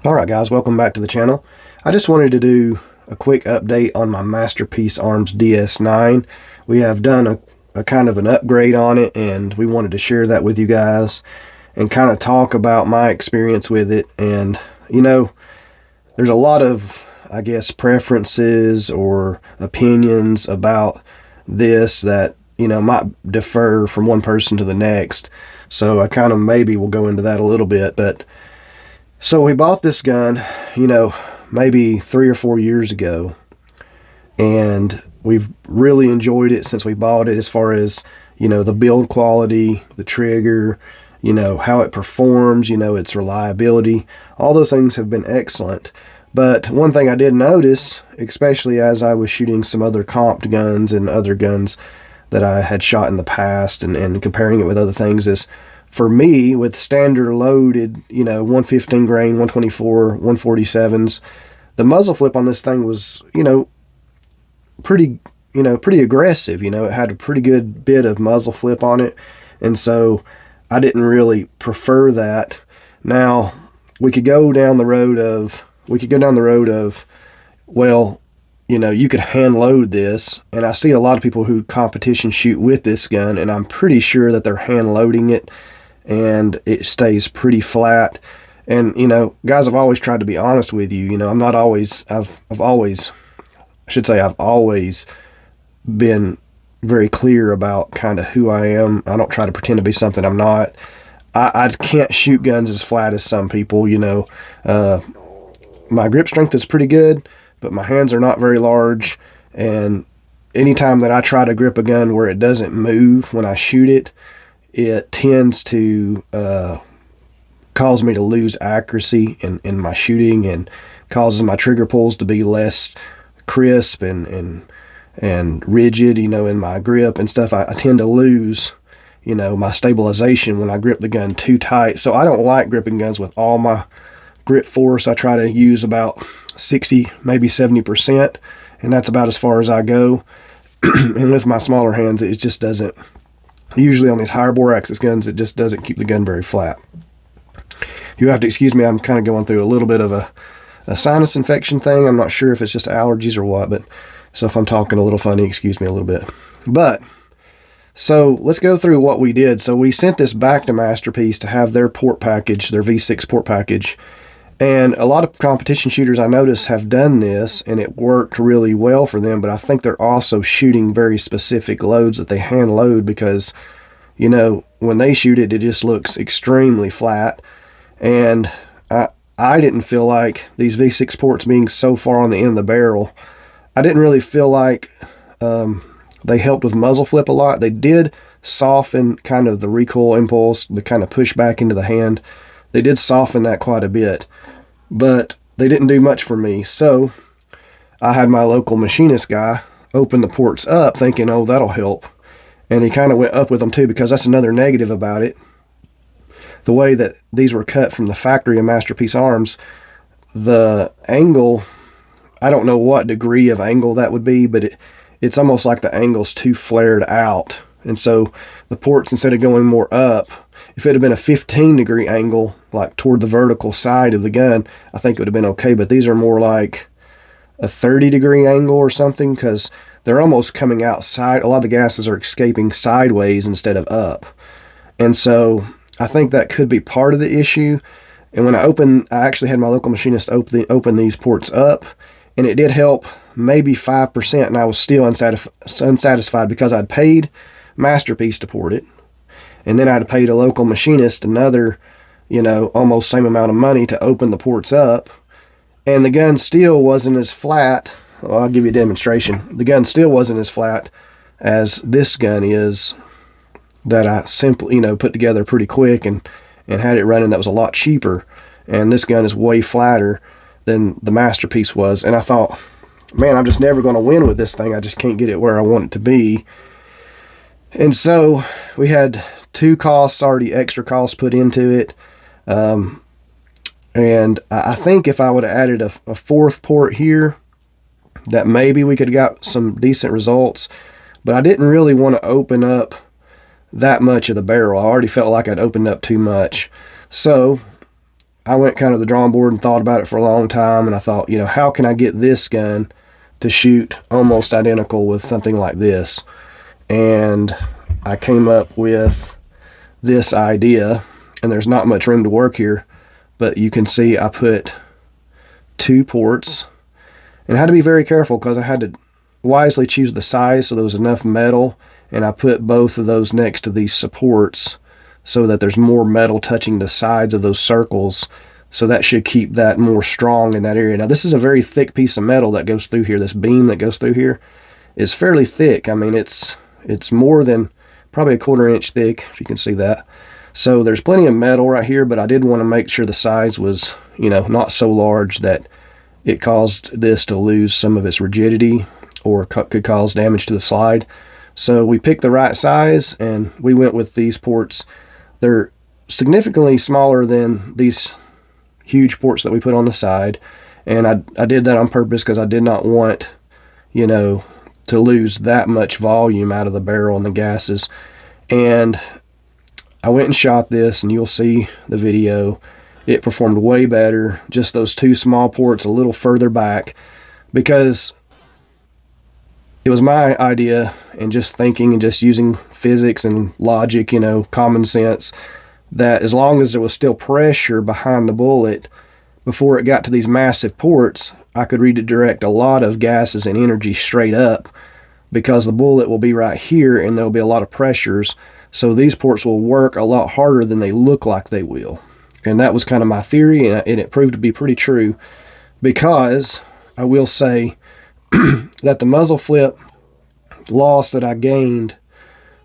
Alright guys, welcome back to the channel. I just wanted to do a quick update on my Masterpiece Arms DS9. We have done a kind of an upgrade on it, and we wanted to share that with you guys and kind of talk about my experience with it. And there's a lot of, I guess, preferences or opinions about this that might differ from one person to the next. So I kind of maybe will go into that a little bit. But so we bought this gun, maybe 3 or 4 years ago, and we've really enjoyed it since we bought it, as far as, the build quality, the trigger, how it performs, its reliability. All those things have been excellent. But one thing I did notice, especially as I was shooting some other comped guns and other guns that I had shot in the past, and comparing it with other things, is for me, with standard loaded, 115 grain, 124, 147s, the muzzle flip on this thing was, pretty aggressive. It had a pretty good bit of muzzle flip on it. And so I didn't really prefer that. Now, we could go down the road of, well, you could hand load this. And I see a lot of people who competition shoot with this gun, and I'm pretty sure that they're hand loading it and it stays pretty flat. And guys, I've always tried to be honest with you. I've always been very clear about kind of who I am. I don't try to pretend to be something I'm not. I can't shoot guns as flat as some people. My grip strength is pretty good, but my hands are not very large, and anytime that I try to grip a gun where it doesn't move when I shoot it, it tends to cause me to lose accuracy in my shooting, and causes my trigger pulls to be less crisp and rigid, in my grip and stuff. I tend to lose, my stabilization when I grip the gun too tight. So I don't like gripping guns with all my grip force. I try to use about 60, maybe 70%, and that's about as far as I go. And with my smaller hands, it just doesn't, usually on these higher bore axis guns, it just doesn't keep the gun very flat. You have to excuse me, I'm kind of going through a little bit of a sinus infection thing. I'm not sure if it's just allergies or what, but so if I'm talking a little funny, excuse me a little bit. But so let's go through what we did. So we sent this back to Masterpiece to have their port package, their V6 port package. And a lot of competition shooters I notice have done this, and it worked really well for them. But I think they're also shooting very specific loads that they hand load, because, when they shoot it, it just looks extremely flat. And I didn't feel like these V6 ports being so far on the end of the barrel, I didn't really feel like they helped with muzzle flip a lot. They did soften kind of the recoil impulse, the kind of push back into the hand. They did soften that quite a bit, but they didn't do much for me. So I had my local machinist guy open the ports up, thinking, oh, that'll help. And he kind of went up with them too, because that's another negative about it. The way that these were cut from the factory of Masterpiece Arms, the angle, I don't know what degree of angle that would be, but it's almost like the angle's too flared out. And so the ports, instead of going more up, if it had been a 15-degree angle, like toward the vertical side of the gun, I think it would have been okay. But these are more like a 30-degree angle or something, because they're almost coming outside. A lot of the gases are escaping sideways instead of up. And so I think that could be part of the issue. And when I actually had my local machinist open these ports up, and it did help maybe 5%, and I was still unsatisfied, because I'd paid Masterpiece to port it, and then I'd paid a local machinist another, almost same amount of money to open the ports up, and the gun still wasn't as flat. Well, I'll give you a demonstration. The gun still wasn't as flat as this gun is, that I simply, put together pretty quick and had it running. That was a lot cheaper, and this gun is way flatter than the Masterpiece was. And I thought, man, I'm just never going to win with this thing. I just can't get it where I want it to be. And so we had two costs already, extra costs put into it. And I think if I would have added a fourth port here, that maybe we could have got some decent results. But I didn't really want to open up that much of the barrel. I already felt like I'd opened up too much. So I went kind of the drawing board and thought about it for a long time, and I thought, you know, how can I get this gun to shoot almost identical with something like this? And I came up with this idea, and there's not much room to work here, but you can see I put 2 ports, and I had to be very careful because I had to wisely choose the size so there was enough metal, and I put both of those next to these supports so that there's more metal touching the sides of those circles, so that should keep that more strong in that area. Now this is a very thick piece of metal that goes through here. This beam that goes through here is fairly thick. I mean, it's more than probably a 1/4 inch thick, if you can see that. So there's plenty of metal right here, but I did want to make sure the size was, you know, not so large that it caused this to lose some of its rigidity or could cause damage to the slide. So we picked the right size, and we went with these ports. They're significantly smaller than these huge ports that we put on the side, and I did that on purpose because I did not want, you know, to lose that much volume out of the barrel and the gases. And I went and shot this, and you'll see the video. It performed way better, just those 2 small ports a little further back, because it was my idea, and just thinking and just using physics and logic, you know, common sense, that as long as there was still pressure behind the bullet before it got to these massive ports, I could redirect a lot of gases and energy straight up, because the bullet will be right here and there'll be a lot of pressures. So these ports will work a lot harder than they look like they will. And that was kind of my theory, and it proved to be pretty true, because I will say that the muzzle flip loss that I gained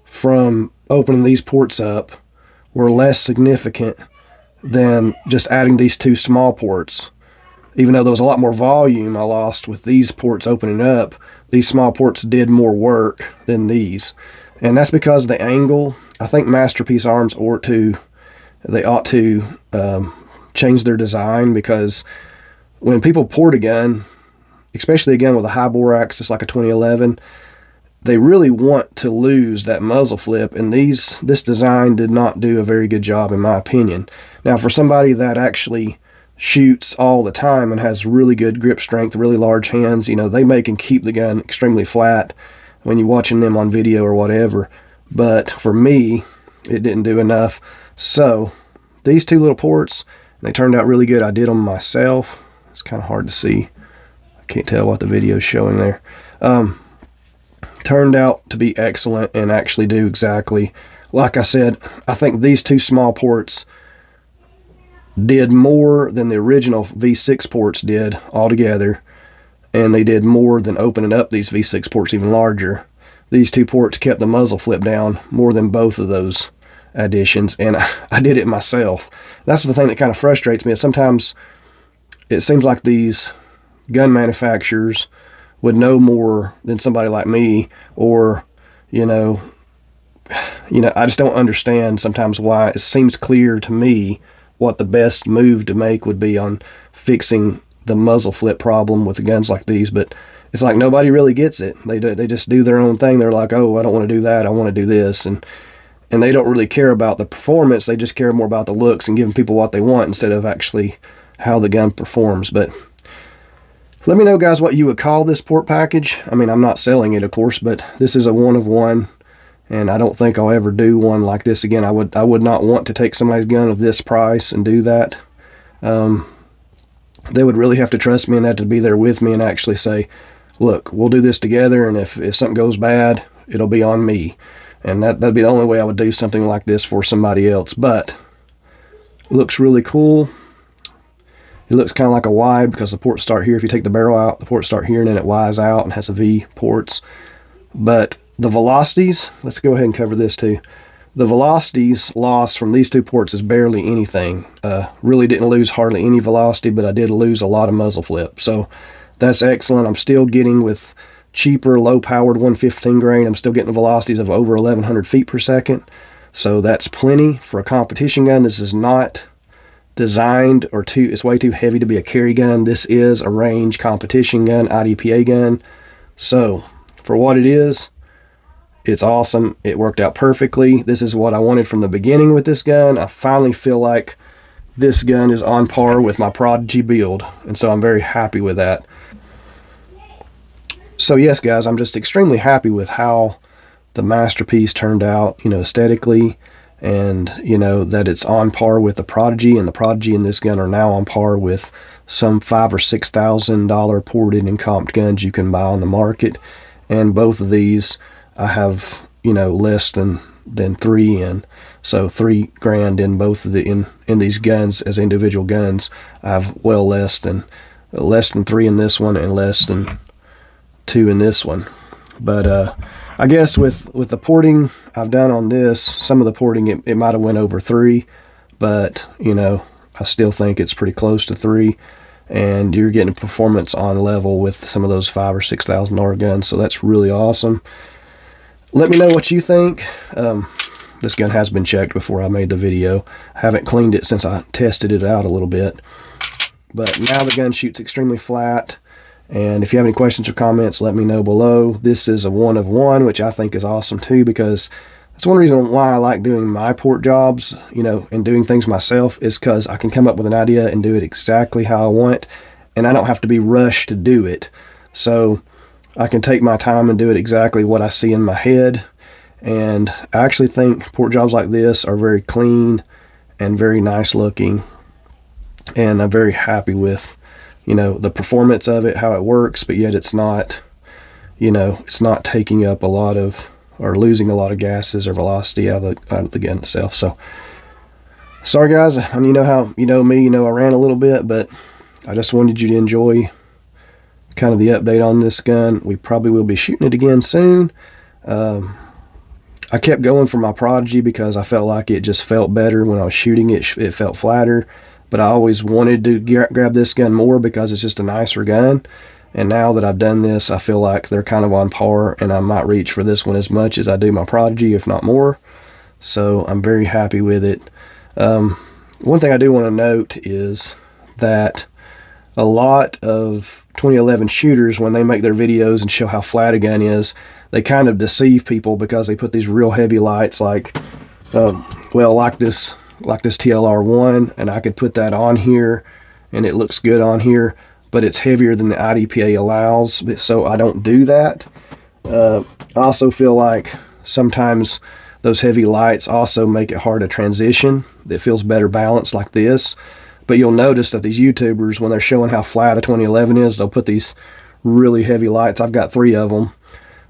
from opening these ports up were less significant than just adding these 2 small ports. Even though there was a lot more volume I lost with these ports opening up, these small ports did more work than these. And that's because of the angle. I think Masterpiece Arms ought to change their design, because when people port a gun, especially a gun with a high bore axis like a 2011, they really want to lose that muzzle flip, and this design did not do a very good job, in my opinion. Now, for somebody that actually shoots all the time and has really good grip strength, really large hands, you know, they may can keep the gun extremely flat when you're watching them on video or whatever. But for me, it didn't do enough. So these 2 little ports, they turned out really good. I did them myself. It's kind of hard to see. I can't tell what the video is showing there. Turned out to be excellent and actually do exactly like I said. I think these 2 small ports did more than the original V6 ports did altogether, and they did more than opening up these V6 ports even larger. These 2 ports kept the muzzle flip down more than both of those additions, and I did it myself. That's the thing that kind of frustrates me, is sometimes it seems like these gun manufacturers would know more than somebody like me, or you know, I just don't understand sometimes why. It seems clear to me what the best move to make would be on fixing the muzzle flip problem with the guns like these, but it's like nobody really gets it. They just do their own thing. They're like, oh, I don't want to do that, I want to do this, and they don't really care about the performance. They just care more about the looks and giving people what they want instead of actually how the gun performs. But let me know, guys, what you would call this port package. I mean, I'm not selling it, of course, but this is a one of one, and I don't think I'll ever do one like this again. I would not want to take somebody's gun of this price and do that. They would really have to trust me and have to be there with me and actually say, look, we'll do this together, and if something goes bad, it'll be on me. And that'd be the only way I would do something like this for somebody else. But it looks really cool. It looks kind of like a Y because the ports start here. If you take the barrel out, the ports start here, and then it Ys out and has a V ports. But the velocities, let's go ahead and cover this too. The velocities lost from these 2 ports is barely anything. Really didn't lose hardly any velocity, but I did lose a lot of muzzle flip. So that's excellent. I'm still getting, with cheaper, low-powered 115 grain, I'm still getting velocities of over 1,100 feet per second. So that's plenty for a competition gun. This is not designed it's way too heavy to be a carry gun. This is a range competition gun, IDPA gun. So for what it is, it's awesome. It worked out perfectly. This is what I wanted from the beginning with this gun. I finally feel like this gun is on par with my Prodigy build, and so I'm very happy with that. So yes, guys, I'm just extremely happy with how the Masterpiece turned out, aesthetically, and that it's on par with the Prodigy, and the Prodigy and this gun are now on par with some $5,000 or $6,000 ported and comped guns you can buy on the market. And both of these I have less than 3 in, so $3,000 in both of the in these guns as individual guns. I have well less than 3 in this one and less than 2 in this one. But I guess with the porting I've done on this, some of the porting it might have went over 3, but I still think it's pretty close to 3, and you're getting performance on level with some of those $5,000 or $6,000 guns, so that's really awesome. Let me know what you think. This gun has been checked before I made the video. I haven't cleaned it since I tested it out a little bit, but now the gun shoots extremely flat. And if you have any questions or comments, let me know below. This is a 1 of 1, which I think is awesome too, because that's one reason why I like doing my port jobs, and doing things myself, is because I can come up with an idea and do it exactly how I want, and I don't have to be rushed to do it. So I can take my time and do it exactly what I see in my head. And I actually think port jobs like this are very clean and very nice looking, and I'm very happy with the performance of it, how it works, but yet it's not, it's not taking up a lot of, or losing a lot of gases or velocity out of the gun itself. So, sorry guys, I mean, me, I ran a little bit, but I just wanted you to enjoy kind of the update on this gun. We probably will be shooting it again soon. I kept going for my Prodigy because I felt like it just felt better when I was shooting it. It felt flatter. But I always wanted to grab this gun more because it's just a nicer gun. And now that I've done this, I feel like they're kind of on par, and I might reach for this one as much as I do my Prodigy, if not more. So I'm very happy with it. One thing I do want to note is that a lot of 2011 shooters, when they make their videos and show how flat a gun is, they kind of deceive people because they put these real heavy lights like this TLR1, and I could put that on here and it looks good on here, but it's heavier than the IDPA allows, so I don't do that. I also feel like sometimes those heavy lights also make it hard to transition. It feels better balanced like this. But you'll notice that these YouTubers, when they're showing how flat a 2011 is, they'll put these really heavy lights. I've got 3 of them,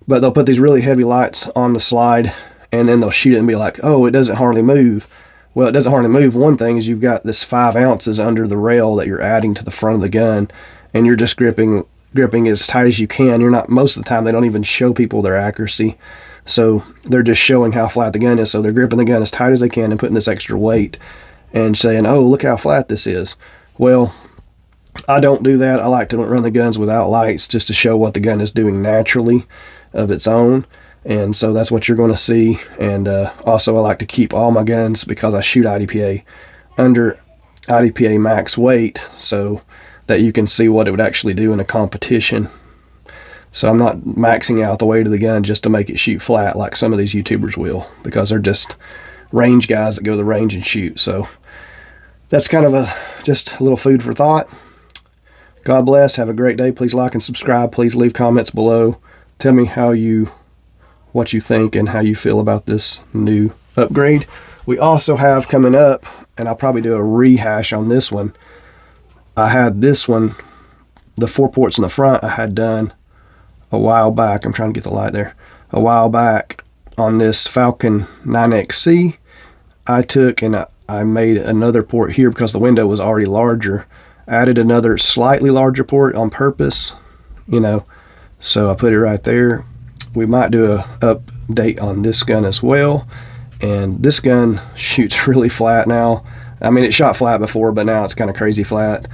but they'll put these really heavy lights on the slide, and then they'll shoot it and be like, oh, it doesn't hardly move. Well, it doesn't hardly move. One thing is you've got this 5 ounces under the rail that you're adding to the front of the gun, and you're just gripping as tight as you can. You're not, most of the time they don't even show people their accuracy, so they're just showing how flat the gun is. So they're gripping the gun as tight as they can and putting this extra weight and saying, oh, look how flat this is. Well, I don't do that. I like to run the guns without lights just to show what the gun is doing naturally of its own. And so that's what you're going to see. And also I like to keep all my guns, because I shoot IDPA, under IDPA max weight, so that you can see what it would actually do in a competition. So I'm not maxing out the weight of the gun just to make it shoot flat like some of these YouTubers will, because they're just range guys that go to the range and shoot. So that's kind of just a little food for thought. God bless. Have a great day. Please like and subscribe. Please leave comments below. Tell me what you think and how you feel about this new upgrade. We also have coming up, and I'll probably do a rehash on this one. I had this one, the 4 ports in the front, I had done a while back. I'm trying to get the light there. A while back on this Falcon 9XC. I took and I made another port here because the window was already larger. Added another slightly larger port on purpose, so I put it right there. We might do a update on this gun as well. And this gun shoots really flat now. I mean, it shot flat before, but now it's kind of crazy flat.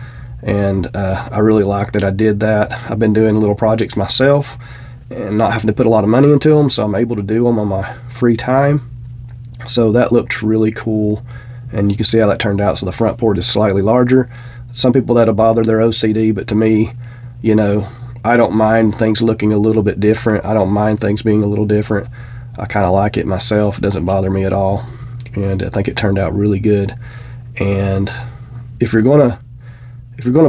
And I really like that I did that. I've been doing little projects myself and not having to put a lot of money into them, so I'm able to do them on my free time. So that looked really cool, and you can see how that turned out. So the front port is slightly larger. Some people that'll bother their OCD, but to me, I don't mind things looking a little bit different. I don't mind things being a little different. I kind of like it myself. It doesn't bother me at all, and I think it turned out really good. And if you're gonna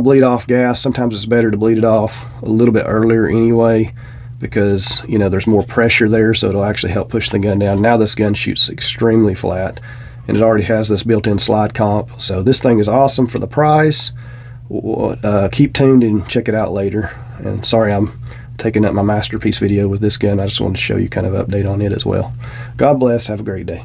bleed off gas, sometimes it's better to bleed it off a little bit earlier anyway, because you know there's more pressure there, so it'll actually help push the gun down. Now this gun shoots extremely flat, and it already has this built-in slide comp, so this thing is awesome for the price. Keep tuned and check it out later. And sorry I'm taking up my Masterpiece video with this gun. I just wanted to show you kind of an update on it as well. God bless. Have a great day.